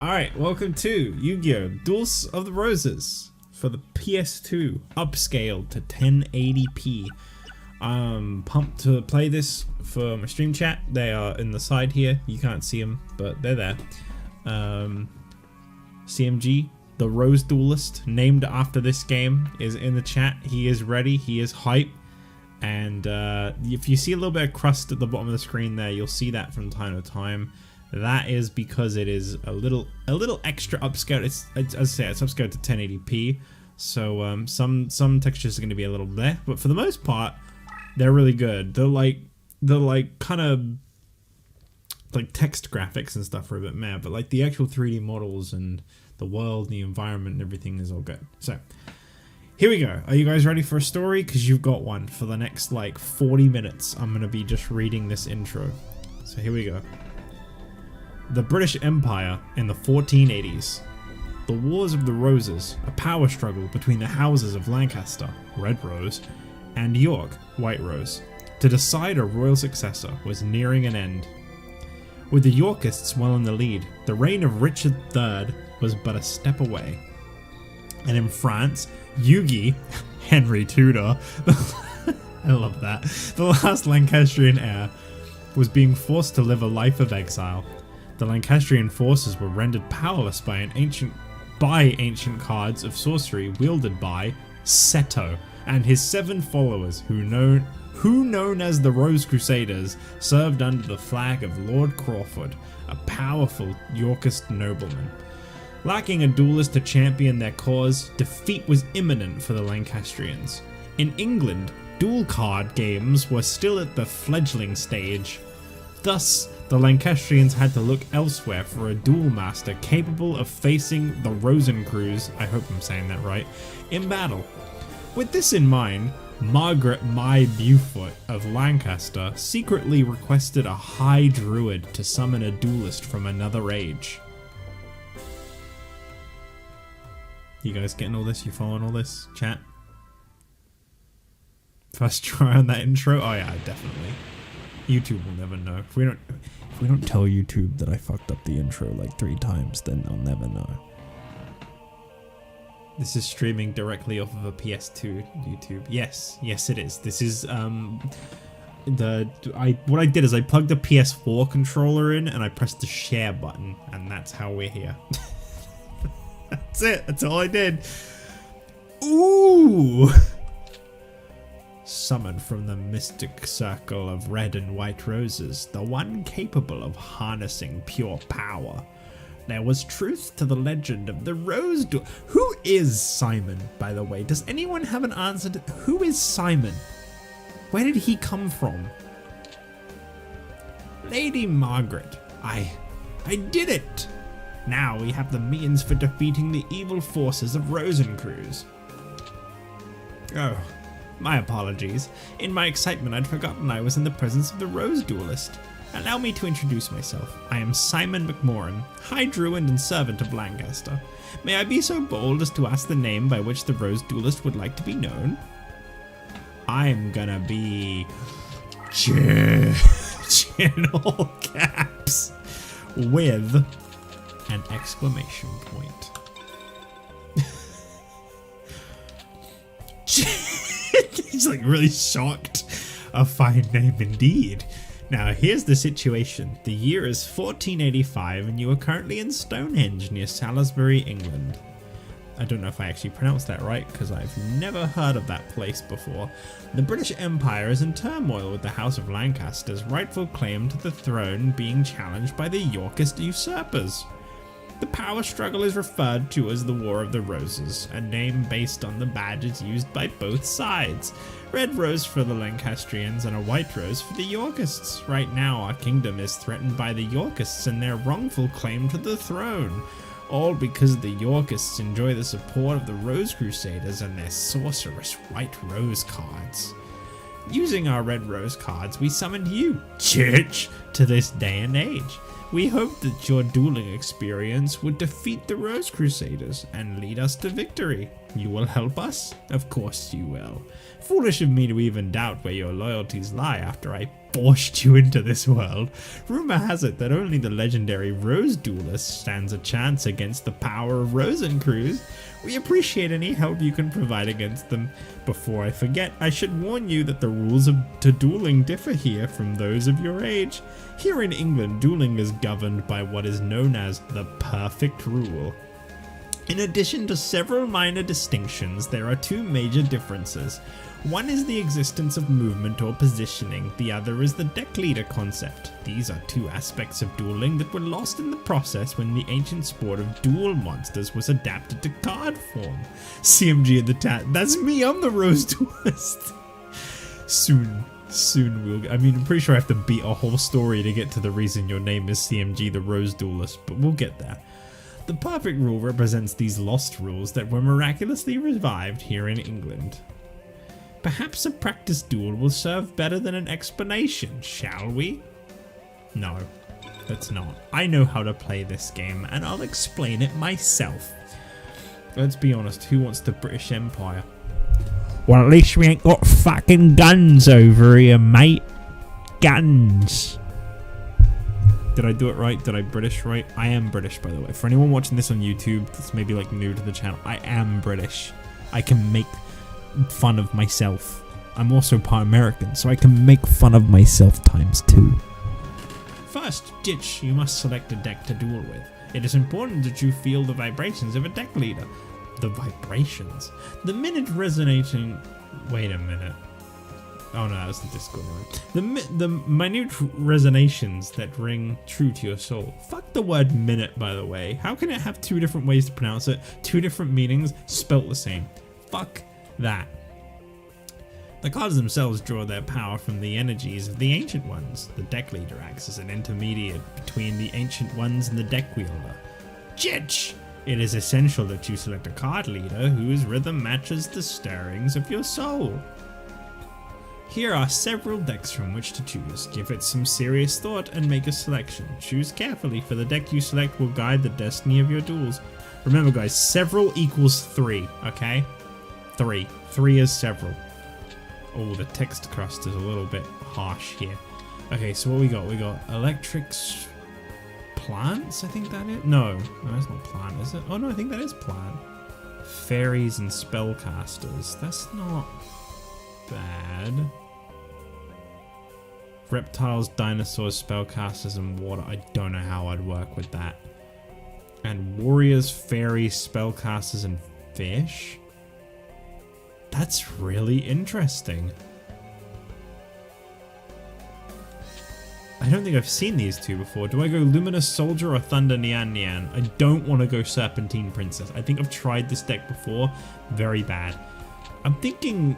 Alright, welcome to Yu-Gi-Oh! Duels of the Roses for the PS2, upscaled to 1080p. I'm pumped to play this for my stream chat. They are in the side here. You can't see them, but they're there. CMG, the Rose Duelist, named after this game, is in the chat. He is ready. He is hype. And if you see a little bit of crust at the bottom of the screen there, you'll see that from time to time. That is because it is a little extra upscaled. It's as I say, it's upscaled to 1080p. So some textures are going to be a little bleh, but for the most part, they're really good. They're like kind of like text graphics and stuff are a bit meh, but like the actual 3D models and the world, and the environment, and everything is all good. So here we go. Are you guys ready for a story? Because you've got one for the next like 40 minutes. I'm going to be just reading this intro. So here we go. The British Empire in the 1480s. The Wars of the Roses, a power struggle between the houses of Lancaster, Red Rose, and York, White Rose, to decide a royal successor, was nearing an end. With the Yorkists well in the lead, the reign of Richard III was but a step away. And in France, Yugi, Henry Tudor, I love that, the last Lancastrian heir, was being forced to live a life of exile. The Lancastrian forces were rendered powerless by ancient cards of sorcery wielded by Seto and his 7 followers, who known as the Rose Crusaders, served under the flag of Lord Crawford, a powerful Yorkist nobleman. Lacking a duelist to champion their cause, defeat was imminent for the Lancastrians. In England, duel card games were still at the fledgling stage. Thus, the Lancastrians had to look elsewhere for a duel master capable of facing the Rosencrews, I hope I'm saying that right, in battle. With this in mind, Margaret My Beaufoot of Lancaster secretly requested a high druid to summon a duelist from another age. You guys getting all this? You following all this? Chat? First try on that intro? Oh yeah, definitely. YouTube will never know. If we don't tell YouTube that I fucked up the intro like 3 times, then they'll never know. This is streaming directly off of a PS2 YouTube. Yes, it is. This is what I did is I plugged the PS4 controller in and I pressed the share button, and that's how we're here. That's it. That's all I did. Ooh. Summoned from the mystic circle of red and white roses, the one capable of harnessing pure power. There was truth to the legend of the Rose Duel. Who is Simon, by the way? Does anyone have an answer to who is Simon? Where did he come from? Lady Margaret, I did it! Now we have the means for defeating the evil forces of Rosencrews. Oh. My apologies. In my excitement, I'd forgotten I was in the presence of the Rose Duelist. Allow me to introduce myself. I am Simon McMoran, High Druid and servant of Lancaster. May I be so bold as to ask the name by which the Rose Duelist would like to be known? I'm gonna be... Jich in all caps. With an exclamation point. He's like really shocked. A fine name indeed. Now here's the situation. The year is 1485 and you are currently in Stonehenge near Salisbury, England. I don't know if I actually pronounced that right because I've never heard of that place before. The British Empire is in turmoil with the House of Lancaster's rightful claim to the throne being challenged by the Yorkist usurpers. The power struggle is referred to as the War of the Roses, a name based on the badges used by both sides. Red rose for the Lancastrians and a white rose for the Yorkists. Right now our kingdom is threatened by the Yorkists and their wrongful claim to the throne. All because the Yorkists enjoy the support of the Rose Crusaders and their sorcerous white rose cards. Using our red rose cards, we summoned you, Jich, to this day and age. We hoped that your dueling experience would defeat the Rose Crusaders and lead us to victory. You will help us? Of course you will. Foolish of me to even doubt where your loyalties lie after I forced you into this world. Rumor has it that only the legendary Rose Duelist stands a chance against the power of Rosencruz. We appreciate any help you can provide against them. Before I forget, I should warn you that the rules to dueling differ here from those of your age. Here in England, dueling is governed by what is known as the perfect rule. In addition to several minor distinctions, there are two major differences. One is the existence of movement or positioning, the other is the deck leader concept. These are two aspects of dueling that were lost in the process when the ancient sport of duel monsters was adapted to card form. CMG in the chat, that's me, I'm the Rose Duelist. Soon we'll, I'm pretty sure I have to beat a whole story to get to the reason your name is CMG the Rose Duelist, but we'll get there. The perfect rule represents these lost rules that were miraculously revived here in England. Perhaps a practice duel will serve better than an explanation, shall we? No, let's not. I know how to play this game, and I'll explain it myself. Let's be honest, who wants the British Empire? Well, at least we ain't got fucking guns over here, mate. Guns. Did I do it right? Did I British right? I am British, by the way. For anyone watching this on YouTube that's maybe like new to the channel, I am British. I can make fun of myself. I'm also part American, so I can make fun of myself ×2. First, Jich, you must select a deck to duel with. It is important that you feel the vibrations of a deck leader. The vibrations? The minute resonating... Wait a minute. Oh no, that's the Discord one. The minute resonations that ring true to your soul. Fuck the word minute, by the way. How can it have two different ways to pronounce it? Two different meanings, spelt the same. Fuck that. The cards themselves draw their power from the energies of the Ancient Ones. The deck leader acts as an intermediate between the Ancient Ones and the deck wielder. Jich! It is essential that you select a card leader whose rhythm matches the stirrings of your soul. Here are several decks from which to choose. Give it some serious thought and make a selection. Choose carefully, for the deck you select will guide the destiny of your duels. Remember guys, several equals 3, okay? 3. 3 is several. Oh, the text crust is a little bit harsh here. Okay, so what we got? We got electrics... Plants, I think that is? No, that's not plant, is it? Oh no, I think that is plant. Fairies and spellcasters. That's not bad. Reptiles, dinosaurs, spellcasters, and water. I don't know how I'd work with that. And warriors, fairies, spellcasters, and fish? That's really interesting. I don't think I've seen these two before. Do I go Luminous Soldier or Thunder Nian Nian? I don't want to go Serpentine Princess. I think I've tried this deck before. Very bad. I'm thinking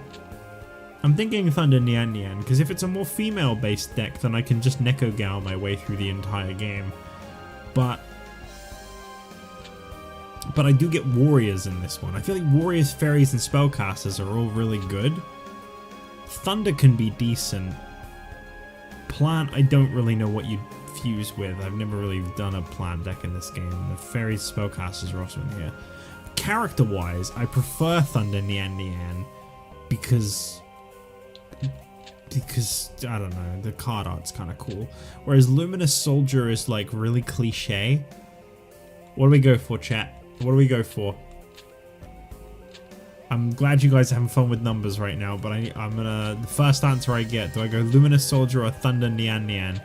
Thunder Nian Nian, because if it's a more female-based deck, then I can just Neko Gal my way through the entire game. But I do get warriors in this one. I feel like warriors, fairies, and spellcasters are all really good. Thunder can be decent. Plant, I don't really know what you'd fuse with. I've never really done a plant deck in this game. The fairies, spellcasters are also in here. Character-wise, I prefer Thunder Nian Nian because I don't know, the card art's kind of cool. Whereas Luminous Soldier is like really cliche. What do we go for, chat? What do we go for? I'm glad you guys are having fun with numbers right now, but I'm gonna... The first answer I get, do I go Luminous Soldier or Thunder Nian Nian?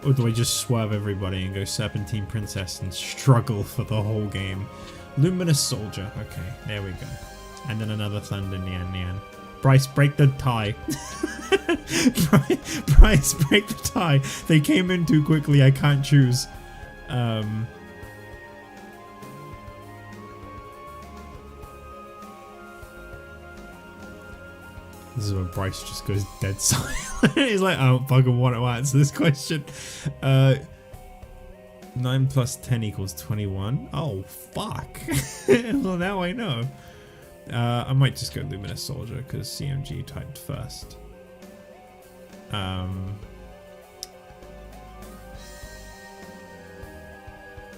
Or do I just swerve everybody and go Serpentine Princess and struggle for the whole game? Luminous Soldier. Okay, there we go. And then another Thunder Nian Nian. Bryce, break the tie. Bryce, break the tie. They came in too quickly. I can't choose. This is where Bryce just goes dead silent. He's like, I don't fucking want to answer this question. 9 plus 10 equals 21. Oh, fuck. Well, now I know. I might just go Luminous Soldier because CMG typed first.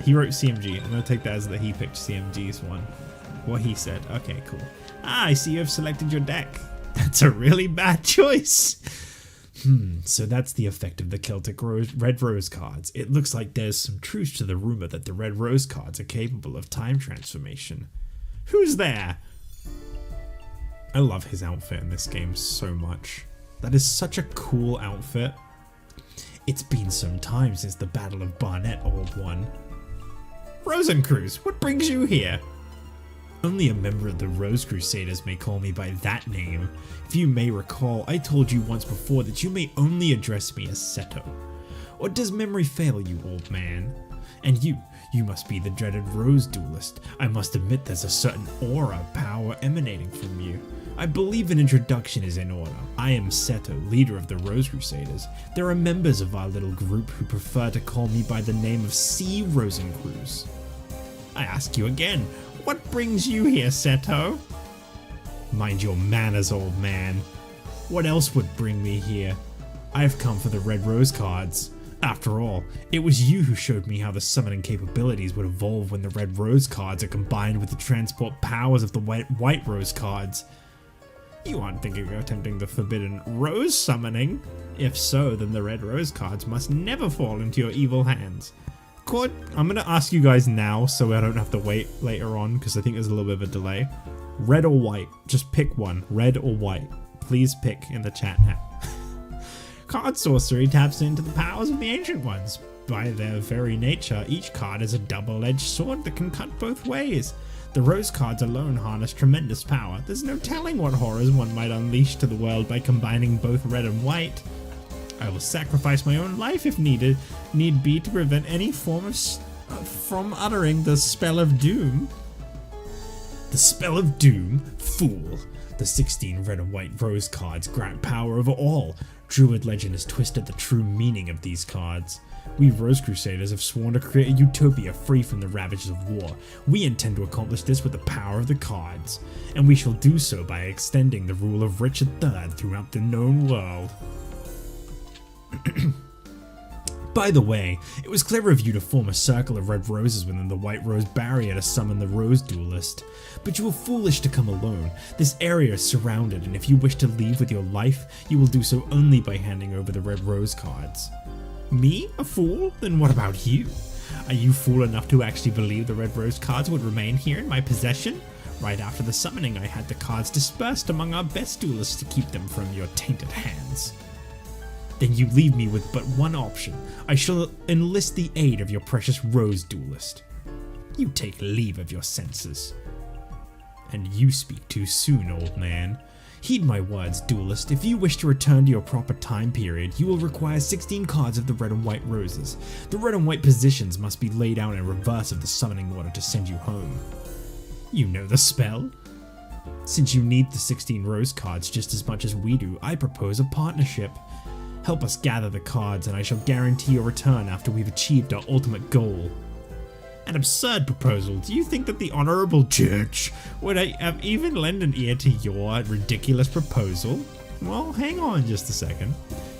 He wrote CMG. I'm going to take that as that he picked CMG's one. What he said. Okay, cool. Ah, I see you have selected your deck. That's a really bad choice. So that's the effect of the Celtic Red Rose cards. It looks like there's some truth to the rumor that the Red Rose cards are capable of time transformation. Who's there? I love his outfit in this game so much. That is such a cool outfit. It's been some time since the Battle of Barnet, Old One. Rosencruz, what brings you here? Only a member of the Rose Crusaders may call me by that name. If you may recall, I told you once before that you may only address me as Seto. Or does memory fail you, old man? And you must be the dreaded Rose Duelist. I must admit there's a certain aura power emanating from you. I believe an introduction is in order. I am Seto, leader of the Rose Crusaders. There are members of our little group who prefer to call me by the name of C. Rosencruz. I ask you again, what brings you here, Seto? Mind your manners, old man. What else would bring me here? I've come for the Red Rose cards. After all, it was you who showed me how the summoning capabilities would evolve when the Red Rose cards are combined with the transport powers of the White Rose cards. You aren't thinking of attempting the forbidden Rose summoning? If so, then the Red Rose cards must never fall into your evil hands. Court, I'm going to ask you guys now so I don't have to wait later on because I think there's a little bit of a delay. Red or white? Just pick one. Red or white? Please pick in the chat now. Card sorcery taps into the powers of the Ancient Ones. By their very nature, each card is a double-edged sword that can cut both ways. The Rose cards alone harness tremendous power. There's no telling what horrors one might unleash to the world by combining both red and white. I will sacrifice my own life if need be to prevent any form of from uttering the spell of doom. The spell of doom? Fool. The 16 red and white rose cards grant power over all. Druid legend has twisted the true meaning of these cards. We Rose Crusaders have sworn to create a utopia free from the ravages of war. We intend to accomplish this with the power of the cards, and we shall do so by extending the rule of Richard III throughout the known world. By the way, it was clever of you to form a circle of red roses within the White Rose barrier to summon the Rose Duelist. But you were foolish to come alone. This area is surrounded, and if you wish to leave with your life, you will do so only by handing over the Red Rose cards. Me? A fool? Then what about you? Are you fool enough to actually believe the Red Rose cards would remain here in my possession? Right after the summoning, I had the cards dispersed among our best duelists to keep them from your tainted hands. Then you leave me with but one option. I shall enlist the aid of your precious Rose Duelist. You take leave of your senses. And you speak too soon, old man. Heed my words, Duelist. If you wish to return to your proper time period, you will require 16 cards of the red and white roses. The red and white positions must be laid out in reverse of the summoning order to send you home. You know the spell? Since you need the 16 rose cards just as much as we do, I propose a partnership. Help us gather the cards and I shall guarantee your return after we've achieved our ultimate goal. An absurd proposal. Do you think that the Honourable Jich would have even lend an ear to your ridiculous proposal? Well, hang on just a second.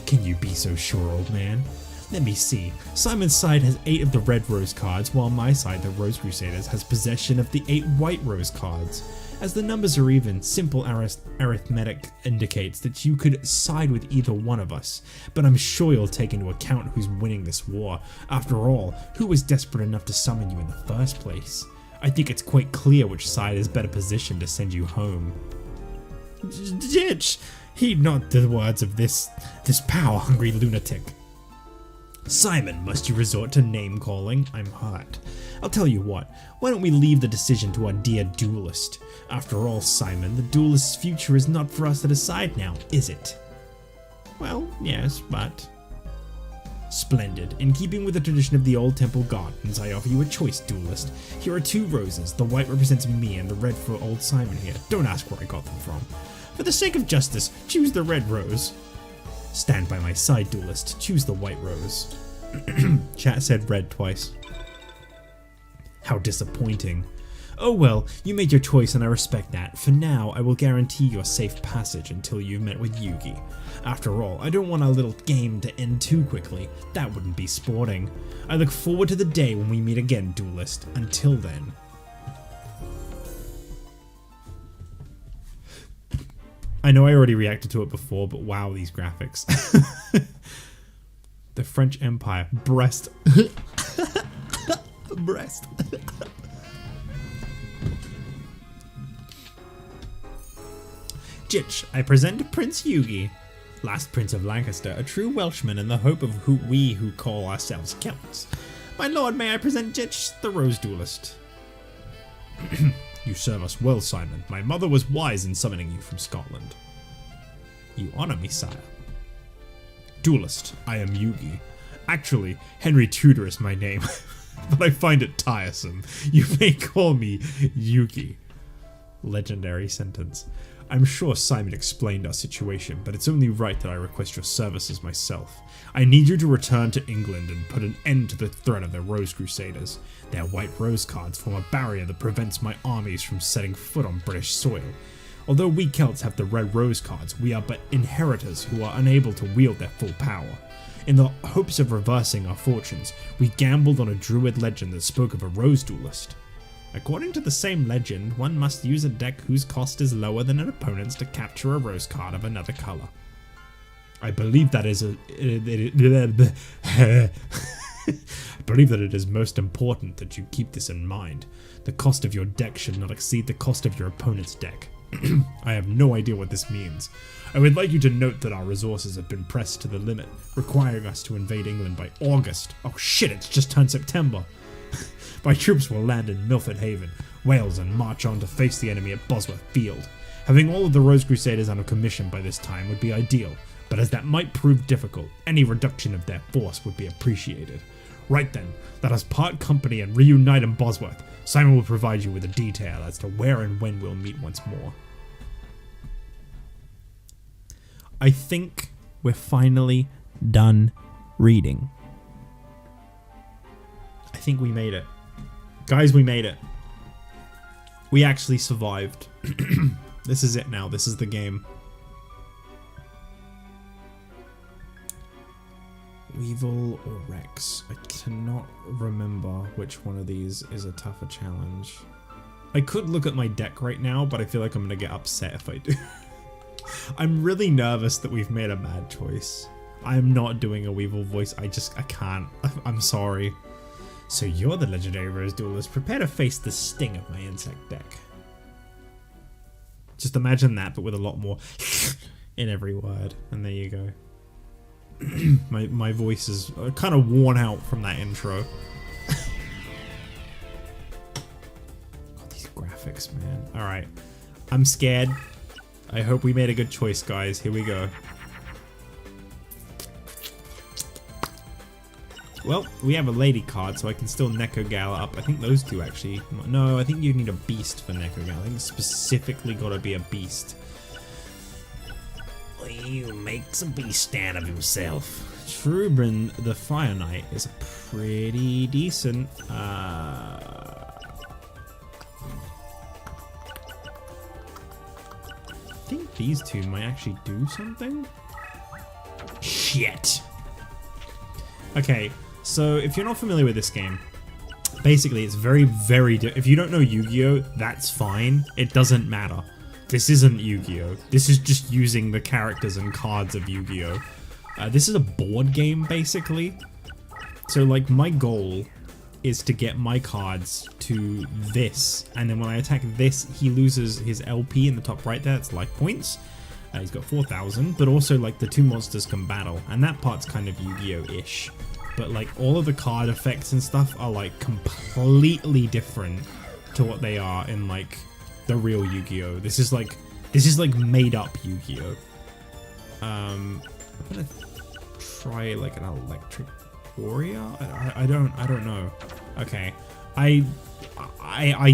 Can you be so sure, old man? Let me see. Simon's side has 8 of the red rose cards, while my side, the Rose Crusaders, has possession of the 8 white rose cards. As the numbers are even, simple arithmetic indicates that you could side with either one of us, but I'm sure you'll take into account who's winning this war. After all, who was desperate enough to summon you in the first place? I think it's quite clear which side is better positioned to send you home. Jich! Heed not the words of this power-hungry lunatic. Simon, must you resort to name-calling? I'm hurt. I'll tell you what, why don't we leave the decision to our dear Duelist? After all, Simon, the Duelist's future is not for us to decide now, is it? Well, yes, but... Splendid. In keeping with the tradition of the old temple gardens, I offer you a choice, Duelist. Here are 2 roses. The white represents me and the red for old Simon here. Don't ask where I got them from. For the sake of justice, choose the red rose. Stand by my side, Duelist. Choose the white rose. Chat said red twice. How disappointing. Oh well, you made your choice and I respect that. For now, I will guarantee your safe passage until you've met with Yugi. After all, I don't want our little game to end too quickly. That wouldn't be sporting. I look forward to the day when we meet again, Duelist. Until then. I know I already reacted to it before, but wow, these graphics. The French Empire. Brest. Brest. Jich, I present Prince Yugi, last Prince of Lancaster, a true Welshman in the hope of we who call ourselves Celts. My lord, may I present Jich, the Rose Duelist. You serve us well, Simon. My mother was wise in summoning you from Scotland. You honor me, sire. Duelist, I am Yugi. Actually, Henry Tudor is my name, but I find it tiresome. You may call me Yugi. Legendary sentence. I'm sure Simon explained our situation, but it's only right that I request your services myself. I need you to return to England and put an end to the threat of the Rose Crusaders. Their white rose cards form a barrier that prevents my armies from setting foot on British soil. Although we Celts have the red rose cards, we are but inheritors who are unable to wield their full power. In the hopes of reversing our fortunes, we gambled on a druid legend that spoke of a rose duelist. According to the same legend, one must use a deck whose cost is lower than an opponent's to capture a rose card of another color. I believe that I believe that it is most important that you keep this in mind. The cost of your deck should not exceed the cost of your opponent's deck. I have no idea what this means. I would like you to note that our resources have been pressed to the limit, requiring us to invade England by August. Oh shit, it's just turned September. My troops will land in Milford Haven, Wales, and march on to face the enemy at Bosworth Field. Having all of the Rose Crusaders under commission by this time would be ideal, but as that might prove difficult, any reduction of their force would be appreciated. Right then, let us part company and reunite in Bosworth. Simon will provide you with a detail as to where and when we'll meet once more. I think we're finally done reading. I think we made it. Guys, we made it. We actually survived. This is it now. This is the game. Weevil or Rex? I cannot remember which one of these is a tougher challenge. I could look at my deck right now, but I feel like I'm going to get upset if I do. I'm really nervous that we've made a bad choice. I'm not doing a Weevil voice. I can't. I'm sorry. So you're the legendary Rose Duelist. Prepare to face the sting of my insect deck. Just imagine that, but with a lot more in every word. And there you go. my voice is kind of worn out from that intro. God, these graphics, man. Alright. I'm scared. I hope we made a good choice, guys. Here we go. Well, we have a lady card, so I can still Neko Gala up. I think those two actually... No, I think you need a beast for Neko Gala. I think it's specifically got to be a beast. You makes a beast out of himself. Trubin the Fire Knight is a pretty decent... I think these two might actually do something. Shit! Okay. So, if you're not familiar with this game, basically it's very, if you don't know Yu-Gi-Oh, that's fine. It doesn't matter. This isn't Yu-Gi-Oh. This is just using the characters and cards of Yu-Gi-Oh. This is a board game, basically. So, like, my goal is to get my cards to this. And then when I attack this, he loses his LP in the top right there. It's life points. He's got 4,000, but also, like, the two monsters can battle. And that part's kind of Yu-Gi-Oh-ish. But like all of the card effects and stuff are like completely different to what they are in like the real Yu-Gi-Oh. This is like made up Yu-Gi-Oh. I'm gonna try like an electric warrior. I don't know. Okay, I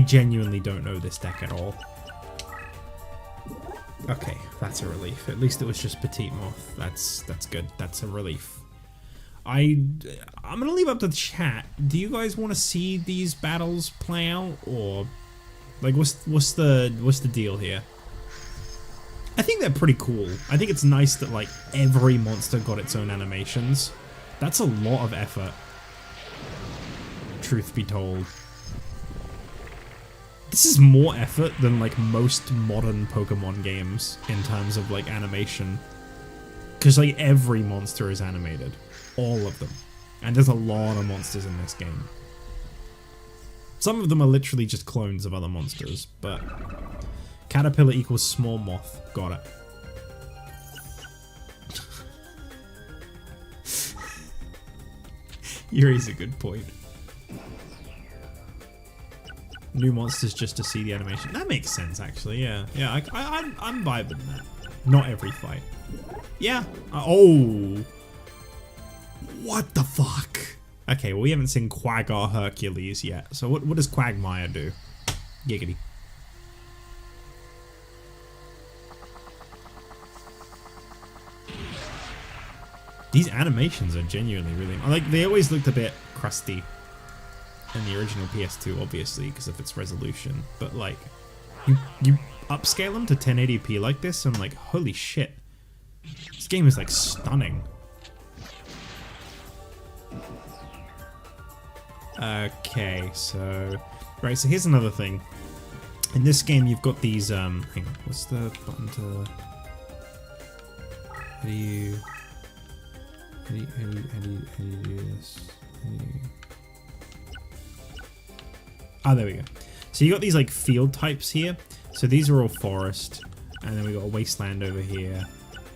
genuinely don't know this deck at all. Okay, that's a relief. At least it was just Petite Moth. That's good. That's a relief. I'm gonna leave up to the chat. Do you guys want to see these battles play out, or Like, what's the deal here? I think they're pretty cool. I think it's nice that like every monster got its own animations. That's a lot of effort. Truth be told. This is more effort than like most modern Pokemon games in terms of like animation. Because like every monster is animated. All of them. And there's a lot of monsters in this game. Some of them are literally just clones of other monsters, but caterpillar equals small moth. Got it. Yuri's a good point. New monsters just to see the animation. That makes sense, actually. Yeah, yeah. I'm vibing that. Not every fight. Yeah. Oh. What the fuck? Okay, well, we haven't seen Quaggar Hercules yet. So what does Quagmire do? Giggity. These animations are genuinely really... Like, they always looked a bit crusty in the original PS2, obviously, because of its resolution. But, like, you upscale them to 1080p like this, and, like, holy shit. This game is, like, stunning. Okay, so... Right, so here's another thing. In this game, you've got these, hang on, what's the button to... How do you do this? Ah, there we go. So you got these like field types here. So these are all forest, and then we got a wasteland over here,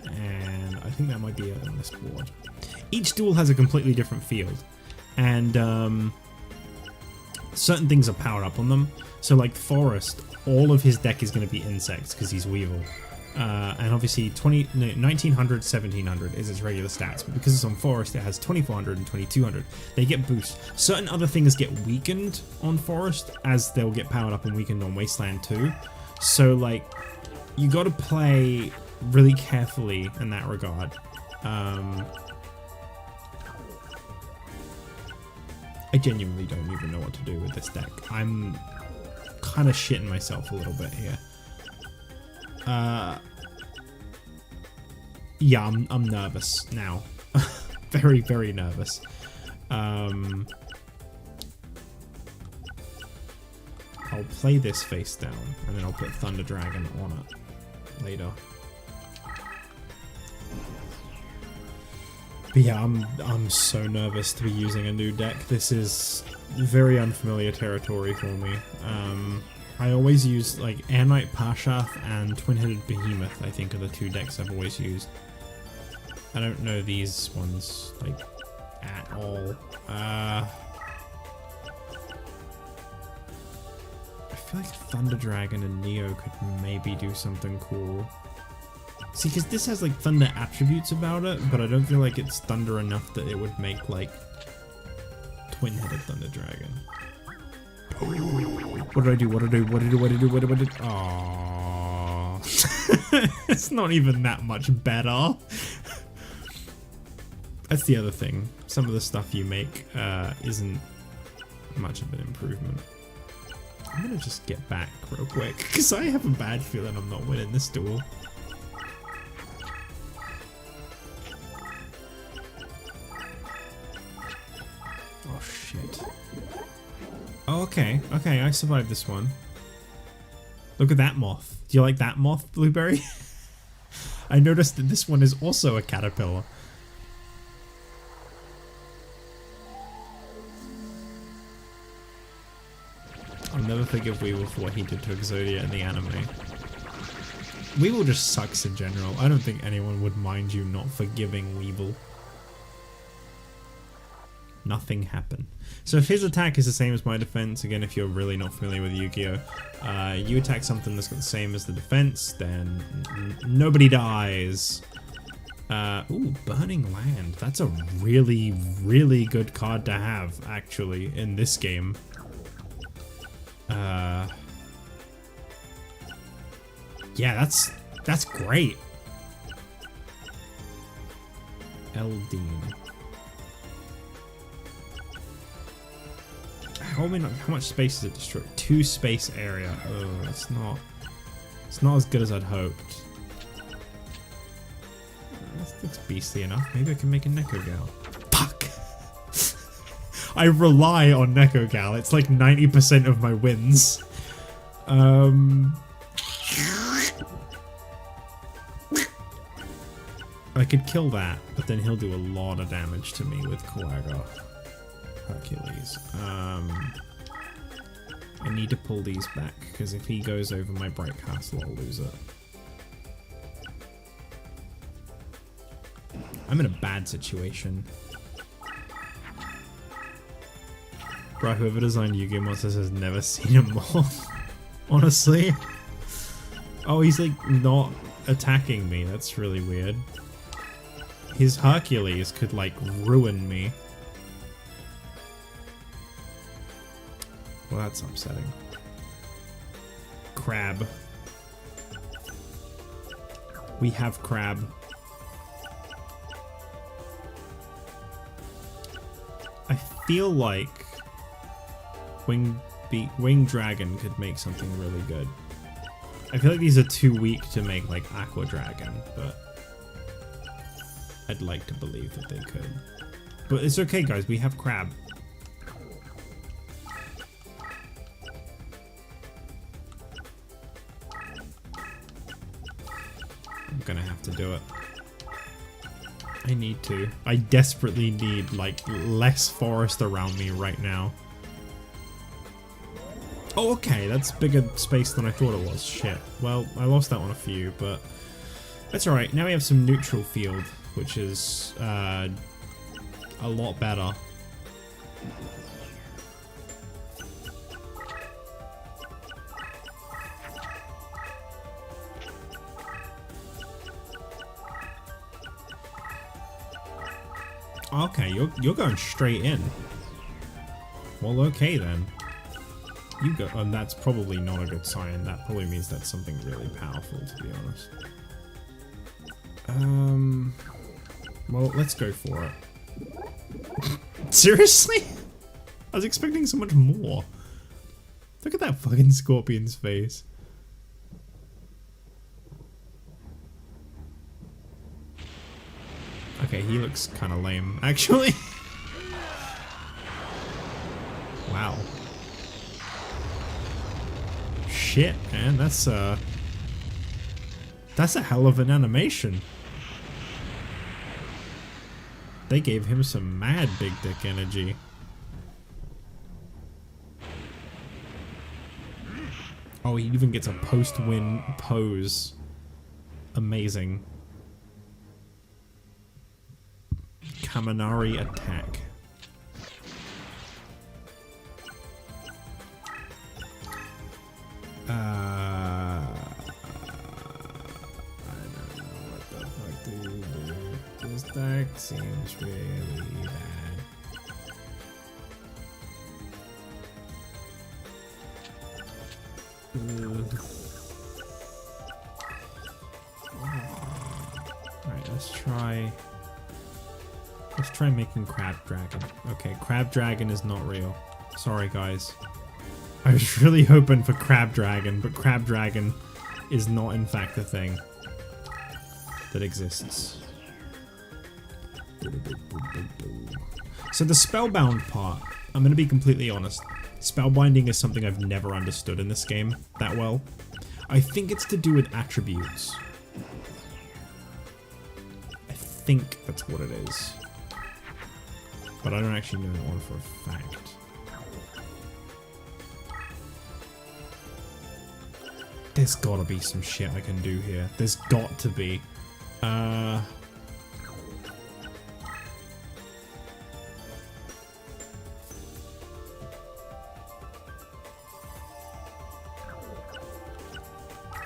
and I think that might be on this board. Each duel has a completely different field, and certain things are powered up on them. So like forest, all of his deck is going to be insects because he's Weevil. And obviously 1900, 1700 is its regular stats, but because it's on forest it has 2400 and 2200. They get boosts. Certain other things get weakened on forest as they'll get powered up and weakened on wasteland too. So like you got to play really carefully in that regard. I genuinely don't even know what to do with this deck. I'm kind of shitting myself a little bit here. Yeah, I'm nervous now. Very, very nervous. I'll play this face down, and then I'll put Thunder Dragon on it later. But yeah, I'm so nervous to be using a new deck. This is very unfamiliar territory for me. I always use like Air Knight Parshath and Twin-Headed Behemoth, I think, are the two decks I've always used. I don't know these ones like at all. I feel like Thunder Dragon and Neo could maybe do something cool. See, because this has like thunder attributes about it, but I don't feel like it's thunder enough that it would make like Twin-Headed Thunder Dragon. What did I do? What did I do? What did I do? What did I do? What did I do? Aww. It's not even that much better. That's the other thing. Some of the stuff you make isn't much of an improvement. I'm gonna just get back real quick, because I have a bad feeling I'm not winning this duel. Oh shit. Oh, okay, okay, I survived this one. Look at that moth. Do you like that moth, Blueberry? I noticed that this one is also a caterpillar. I'll never forgive Weevil for what he did to Exodia in the anime. Weevil just sucks in general. I don't think anyone would mind you not forgiving Weevil. Nothing happened. So if his attack is the same as my defense, again, if you're really not familiar with Yu-Gi-Oh, you attack something that's got the same as the defense, then nobody dies. Ooh, Burning Land. That's a really, really good card to have, actually, in this game. Yeah, that's great. Eldine. told me not, how much space does it destroy? 2 space area. Oh, it's not as good as I'd hoped. That's beastly enough. Maybe I can make a Neko Gal. Fuck! I rely on Neko Gal. It's like 90% of my wins. I could kill that, but then he'll do a lot of damage to me with Quagga. Hercules. I need to pull these back, because if he goes over my Bright Castle, I'll lose it. I'm in a bad situation. Bro, whoever designed Yu-Gi-Oh! Monsters has never seen a moth. Honestly. Oh, he's like not attacking me. That's really weird. His Hercules could like ruin me. Well, that's upsetting. Crab. We have crab. I feel like Wing Dragon could make something really good. I feel like these are too weak to make like Aqua Dragon, but I'd like to believe that they could. But it's okay, guys. We have crab. I'm gonna have to do it. I need to. I desperately need like less forest around me right now. Oh, okay, that's bigger space than I thought it was. Shit. Well, I lost that one a few, but that's alright. Now we have some neutral field, which is a lot better. Okay, you're going straight in. Well, okay then. You go, and that's probably not a good sign. That probably means that's something really powerful, to be honest. Well, let's go for it. Seriously? I was expecting so much more. Look at that fucking scorpion's face. Okay, he looks kind of lame, actually. Wow. Shit, man, that's a hell of an animation. They gave him some mad big dick energy. Oh, he even gets a post-win pose. Amazing. Kaminari attack. I don't know what the fuck to do. This deck seems really bad. Alright, let's try making Crab Dragon. Okay, Crab Dragon is not real. Sorry, guys. I was really hoping for Crab Dragon, but Crab Dragon is not in fact a thing that exists. So the spellbound part, I'm going to be completely honest. Spellbinding is something I've never understood in this game that well. I think it's to do with attributes. I think that's what it is. But I don't actually know that one for a fact. There's gotta be some shit I can do here. There's got to be.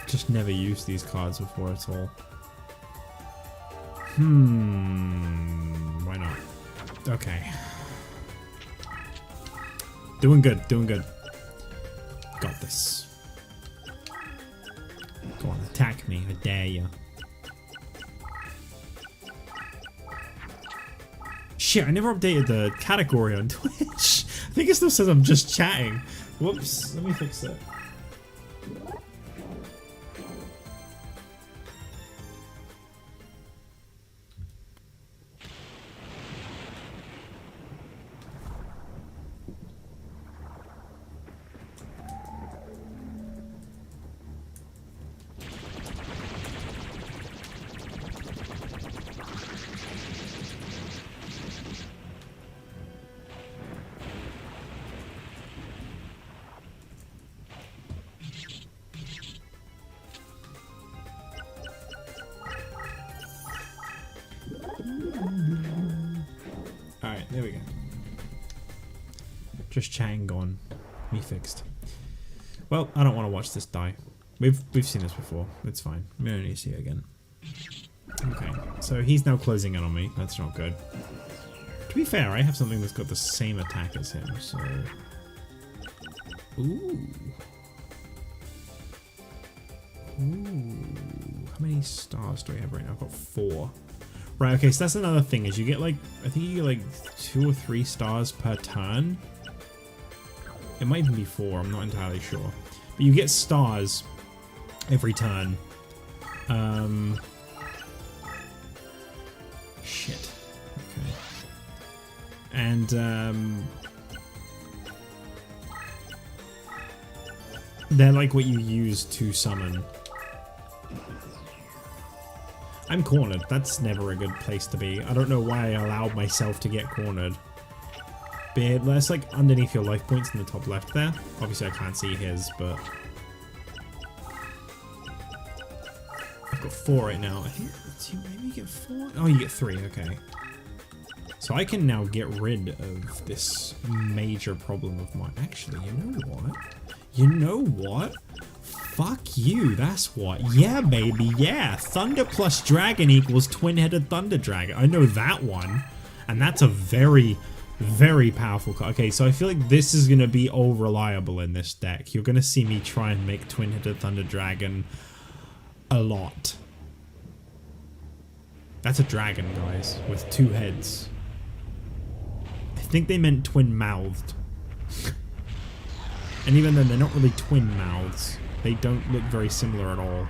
Just never used these cards before at all. Why not? Okay. Doing good, doing good. Got this. Go on, attack me, I dare you. Shit, I never updated the category on Twitch. I think it still says I'm just chatting. Whoops, let me fix that. Alright, there we go. Just chatting gone. Me fixed. Well, I don't want to watch this die. We've seen this before. It's fine. We don't need to see it again. Okay, so he's now closing in on me. That's not good. To be fair, I have something that's got the same attack as him, so... Ooh. Ooh. How many stars do I have right now? I've got 4. Right, okay, so that's another thing, is you get like, I think you get like 2 or 3 stars per turn. It might even be 4, I'm not entirely sure. But you get stars every turn. Shit. Okay. And, they're like what you use to summon. I'm cornered. That's never a good place to be. I don't know why I allowed myself to get cornered. But that's like underneath your life points in the top left there. Obviously I can't see his, but... I've got 4 right now. I think maybe you get 4? Oh, you get 3, okay. So I can now get rid of this major problem of mine. Actually, you know what? You know what? Fuck you, that's what. Yeah, baby, yeah. Thunder plus dragon equals twin-headed thunder dragon. I know that one. And that's a very, very powerful card. Okay, so I feel like this is going to be all reliable in this deck. You're going to see me try and make twin-headed thunder dragon a lot. That's a dragon, guys, with 2 heads. I think they meant twin-mouthed. And even then, they're not really twin mouths. They don't look very similar at all.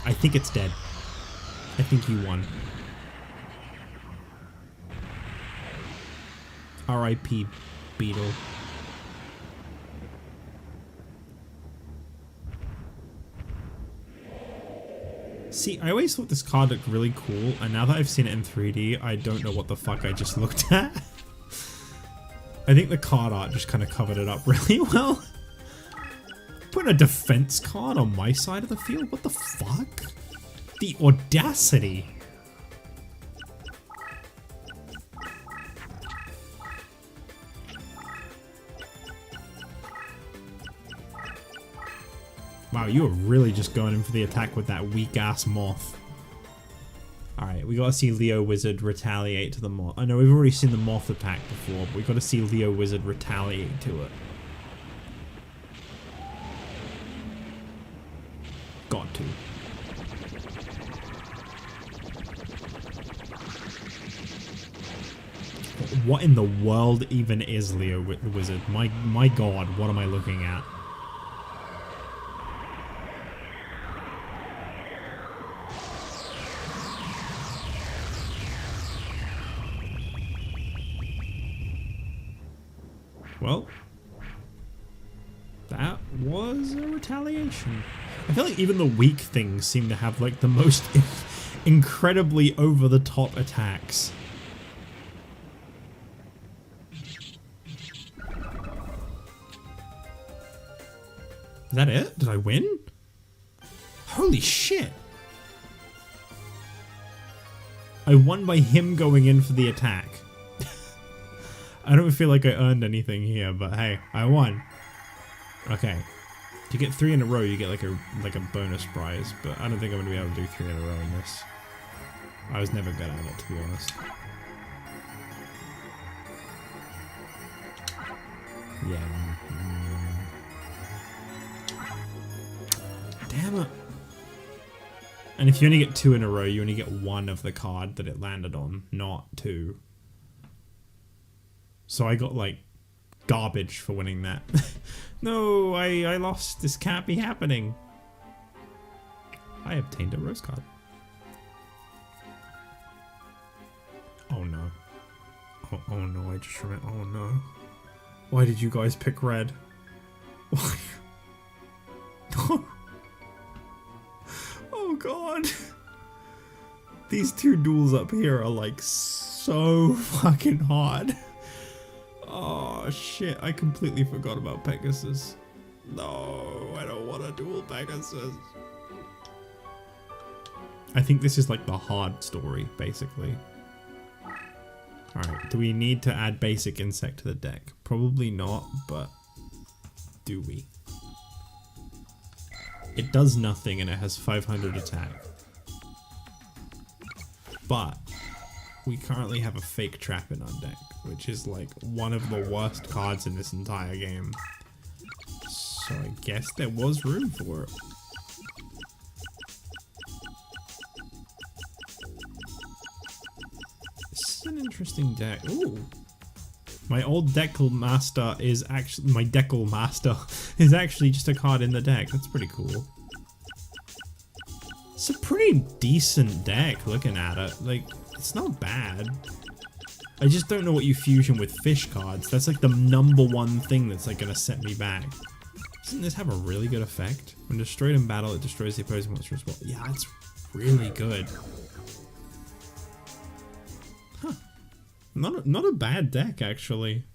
I think it's dead. I think you won. R.I.P. Beetle. See, I always thought this card looked really cool, and now that I've seen it in 3D, I don't know what the fuck I just looked at. I think the card art just kind of covered it up really well. Putting a defense card on my side of the field? What the fuck? The audacity. Wow, you were really just going in for the attack with that weak-ass moth. Alright, we gotta see Leo Wizard retaliate to the moth. I know we've already seen the moth attack before, but we gotta see Leo Wizard retaliate to it. Got to. What in the world even is Leo Wizard? My god, what am I looking at? Well, that was a retaliation. I feel like even the weak things seem to have like the most incredibly over-the-top attacks. Is that it? Did I win? Holy shit! I won by him going in for the attack. I don't feel like I earned anything here, but hey, I won. Okay. To get 3 in a row, you get like a bonus prize, but I don't think I'm gonna be able to do 3 in a row in this. I was never good at it, to be honest. Yeah. Damn it. And if you only get 2 in a row, you only get 1 of the card that it landed on, not 2. So I got like garbage for winning that. No, I lost. This can't be happening. I obtained a rose card. Oh no. Oh no, I just remember. Oh no. Why did you guys pick red? Why? No. Oh god. These 2 duels up here are like so fucking hard. Oh shit, I completely forgot about Pegasus. No, I don't want to duel Pegasus. I think this is like the hard story, basically. Alright, do we need to add basic insect to the deck? Probably not, but do we? It does nothing and it has 500 attack. But we currently have a fake trap in our deck, which is like one of the worst cards in this entire game. So I guess there was room for it. This is an interesting deck. Ooh. My old Deckle Master is actually just a card in the deck. That's pretty cool. It's a pretty decent deck looking at it. Like, it's not bad. I just don't know what you fusion with fish cards. That's like the #1 thing that's like gonna set me back. Doesn't this have a really good effect? When destroyed in battle, it destroys the opposing monster as well. Yeah, it's really good. Huh. Not a bad deck, actually.